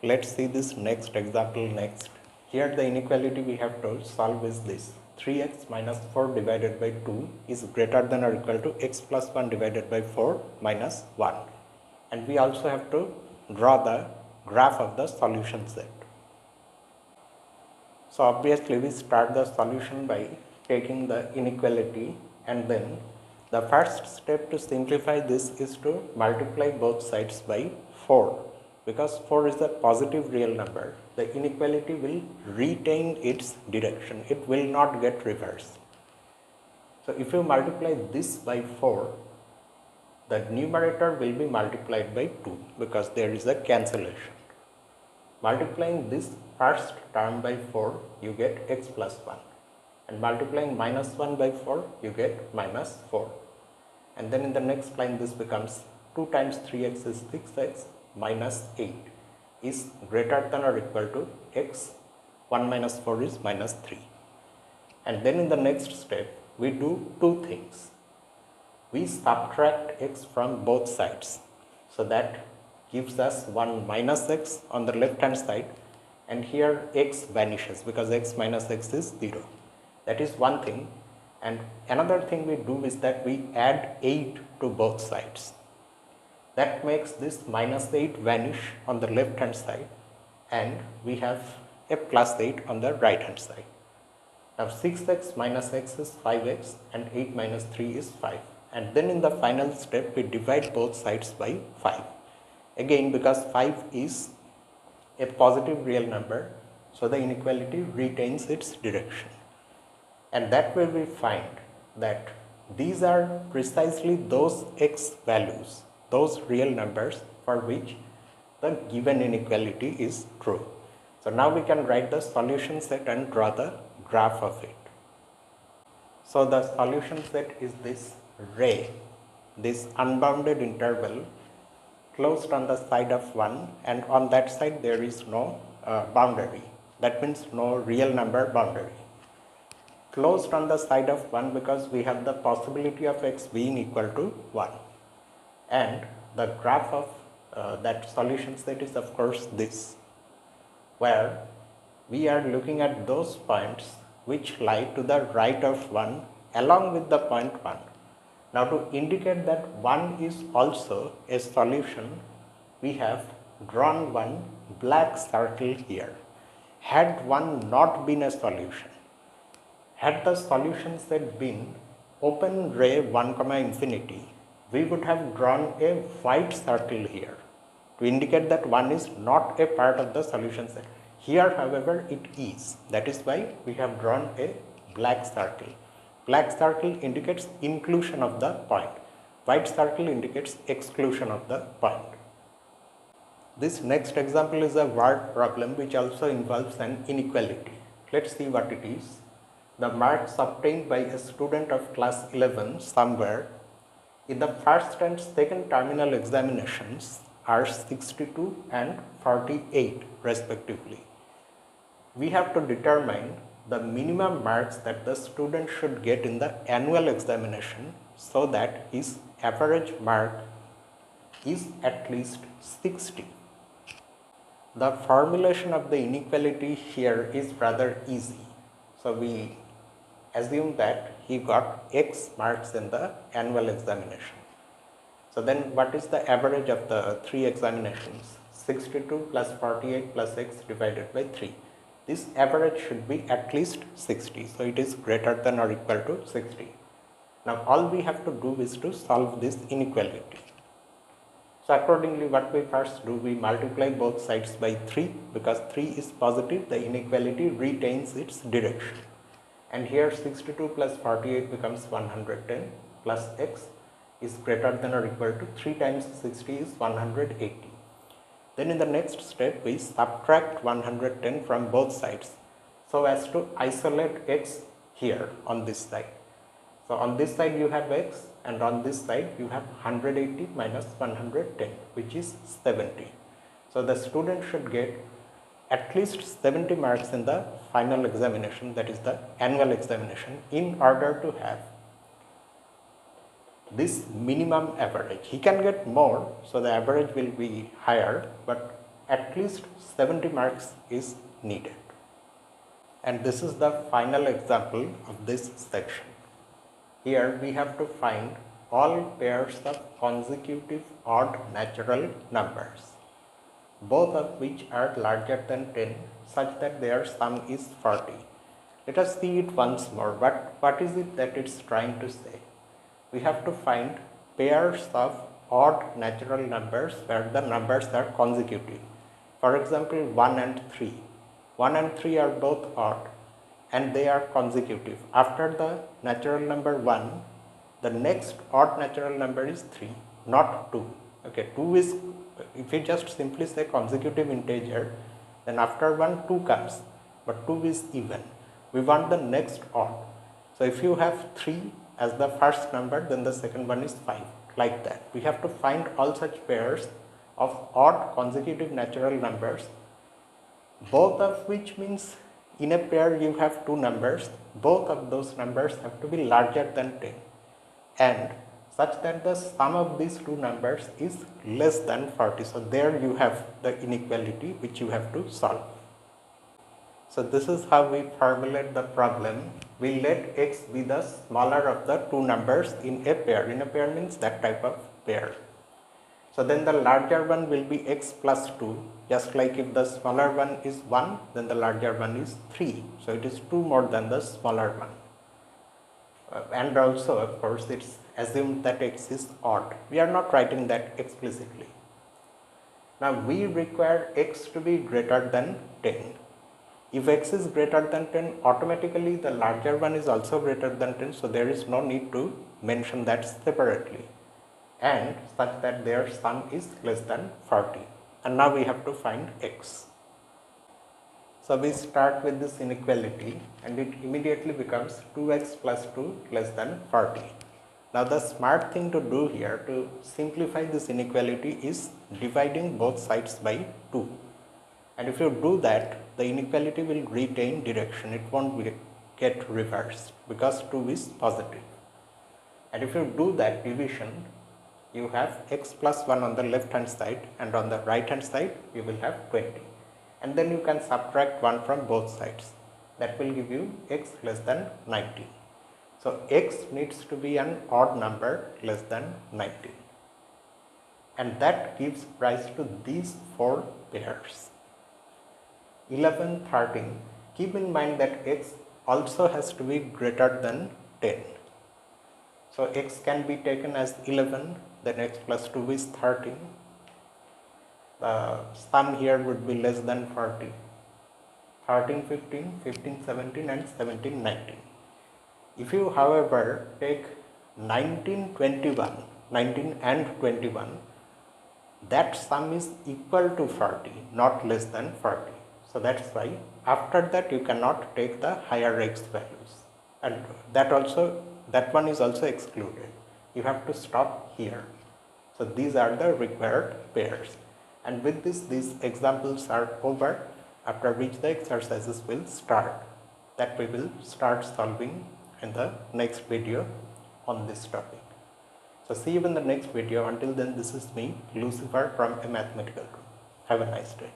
Let's see this next example next. Here the inequality we have to solve is this. 3x minus 4 divided by 2 is greater than or equal to x plus 1 divided by 4 minus 1. And we also have to draw the graph of the solution set. So obviously we start the solution by taking the inequality, and then the first step to simplify this is to multiply both sides by 4. Because 4 is a positive real number, the inequality will retain its direction. It will not get reversed. So if you multiply this by 4, the numerator will be multiplied by 2 because there is a cancellation. Multiplying this first term by 4, you get x plus 1. And multiplying minus 1 by 4, you get minus 4. And then in the next line, this becomes 2 times 3x is 6x minus 8 is greater than or equal to x. 1 minus 4 is minus 3. And then in the next step, we do two things. We subtract x from both sides. So that gives us 1 minus x on the left hand side, and here x vanishes because x minus x is 0. That is one thing. And another thing we do is that we add 8 to both sides. That makes this minus 8 vanish on the left hand side, and we have a plus 8 on the right hand side. Now 6x minus x is 5x and 8 minus 3 is 5. And then in the final step, we divide both sides by 5. Again, because 5 is a positive real number, so the inequality retains its direction. And that way we find that these are precisely those x values, those real numbers for which the given inequality is true. So now we can write the solution set and draw the graph of it. So the solution set is this ray, this unbounded interval closed on the side of 1, and on that side there is no boundary. That means no real number boundary. Closed on the side of 1 because we have the possibility of x being equal to 1. And the graph of that solution set is of course this, where we are looking at those points which lie to the right of 1 along with the point 1. Now to indicate that 1 is also a solution, we have drawn one black circle here. Had 1 not been a solution, had the solution set been open ray 1 comma infinity, we would have drawn a white circle here to indicate that 1 is not a part of the solution set. Here, however, it is. That is why we have drawn a black circle. Black circle indicates inclusion of the point. White circle indicates exclusion of the point. This next example is a word problem which also involves an inequality. Let's see what it is. The marks obtained by a student of class 11 somewhere in the first and second terminal examinations are 62 and 48 respectively. We have to determine the minimum marks that the student should get in the annual examination so that his average mark is at least 60. The formulation of the inequality here is rather easy. So we assume that he got x marks in the annual examination. So then what is the average of the three examinations? 62 plus 48 plus x divided by 3. This average should be at least 60. So it is greater than or equal to 60. Now all we have to do is to solve this inequality. So accordingly, what we first do, we multiply both sides by 3 because 3 is positive, the inequality retains its direction. And here 62 plus 48 becomes 110 plus x is greater than or equal to 3 times 60 is 180. Then in the next step, we subtract 110 from both sides so as to isolate x here on this side. So on this side you have x, and on this side you have 180 minus 110, which is 70. So the student should get at least 70 marks in the final examination, that is the annual examination, in order to have this minimum average. He can get more, so the average will be higher, but at least 70 marks is needed. And this is the final example of this section. Here we have to find all pairs of consecutive odd natural numbers, both of which are larger than 10 such that their sum is 40. Let us see it once more. What is it that it's trying to say? We have to find pairs of odd natural numbers where the numbers are consecutive. For example, 1 and 3. 1 and 3 are both odd and they are consecutive. After the natural number 1, the next odd natural number is 3, not 2. Okay, 2 is, if you just simply say consecutive integer, then after 1, 2 comes, but 2 is even. We want the next odd. So if you have 3 as the first number, then the second one is 5, like that. We have to find all such pairs of odd consecutive natural numbers, both of which means in a pair you have two numbers, both of those numbers have to be larger than 10 and such that the sum of these two numbers is less than 40. So there you have the inequality which you have to solve. So this is how we formulate the problem. We let x be the smaller of the two numbers in a pair. In a pair means that type of pair. So then the larger one will be x plus 2, just like if the smaller one is 1, then the larger one is 3. So it is 2 more than the smaller one. And also, of course, it's assumed that x is odd. We are not writing that explicitly. Now we require x to be greater than 10. If x is greater than 10, automatically the larger one is also greater than 10, so there is no need to mention that separately, and such that their sum is less than 40. And now we have to find x. So we start with this inequality and it immediately becomes 2x plus 2 less than 40. Now the smart thing to do here to simplify this inequality is dividing both sides by 2. And if you do that, the inequality will retain direction. It won't get reversed because 2 is positive. And if you do that division, you have x plus 1 on the left hand side and on the right hand side you will have 20. And then you can subtract 1 from both sides. That will give you x less than 19. So x needs to be an odd number less than 19. And that gives rise to these four pairs. 11, 13. Keep in mind that x also has to be greater than 10. So x can be taken as 11, then x plus 2 is 13. The sum here would be less than 40. 13, 15, 15, 17 and 17, 19. If you however take 19, 21, 19 and 21, that sum is equal to 40, not less than 40. So that's why after that you cannot take the higher x values, and that one is also excluded. You have to stop here. So these are the required pairs. And with this, these examples are over, after which the exercises will start, that we will start solving in the next video on this topic. So see you in the next video. Until then, this is me, Lucifer from A Mathematical Room. Have a nice day.